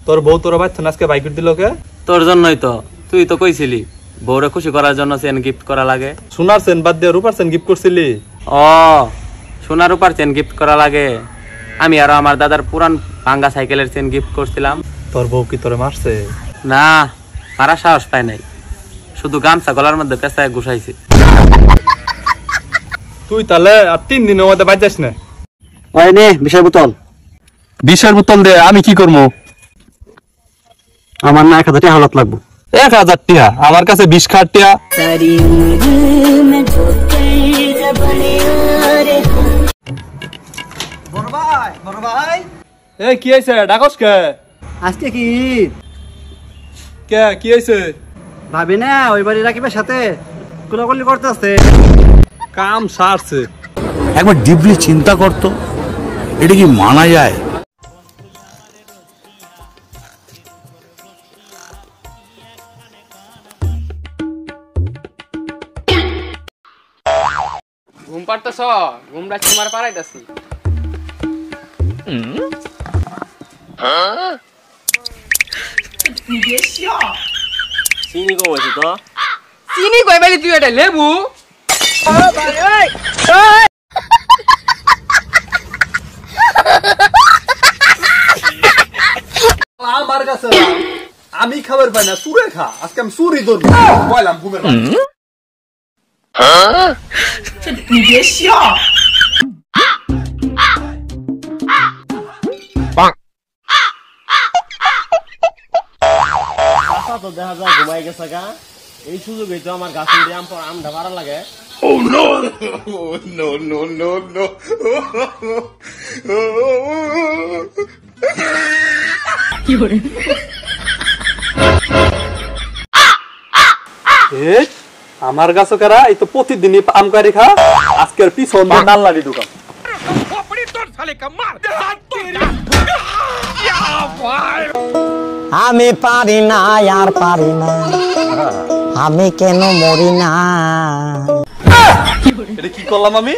তোর বউ তোর বাচ্চা আজকে বাইক দিল কে? তোর জন্যই তো, তুই তো কইছিলি বউরে খুশি করার জন্য চেন গিফট করা লাগে। সোনার চেন বাদ দিয়ে রূপার চেন গিফট করছিলি? ও সোনার রূপার চেন গিফট করা লাগে। আমি আর আমার দাদার পুরান ভাঙ্গা সাইকেলের চেন গিফট করছিলাম। তোর বউ কি তোরে মারছে? না, মারা সাহস পায় নাই, শুধু গামছা গলার মধ্যে পেঁচায় ঘুষাইছে। তুই তাহলে আর 3 দিনের মধ্যে বাদ যাস না। ওই নে বিষের বোতল। বিষের বোতল দে, আমি কি করবো? আমার না 1000 টাকা হালত লাগবো। 1000 টাকা? আমার কাছে 20 খাট টাকা। বড় ভাই এ কি হইছে? ডাকস কে? আজকে কি কে কি হইছে? ভাবি না ওই বাড়ি রাকিবের সাথে কোলাকুলি করতেছে। কাম সারছে। একবার ডিপলি চিন্তা করতো, এটা কি মানা যায়? ঘুম পারতেছ? ঘুমটা তোমার পারাইতাছি। চিনি কম হয়েছে তো? চিনি কই বাইলি তুই এটা লেবু? আমার কাছে আমি খাবার পাই না, সুরে খা। আজকে আমি সুরি ধরবো, বললাম ঘুমের তো দেখা যায় ঘুমাই গেছে গা। এই সুযোগই তো আমার গাছ আমটা ভাড়া লাগে। আমার গাছ কারা? এই তো প্রতিদিনই আম কারি খা। আজকের পিছন ডাল লাগি দোকান। আমি পারি না আর পারি না, আমি কেন মরি না। এটা কি করলাম আমি?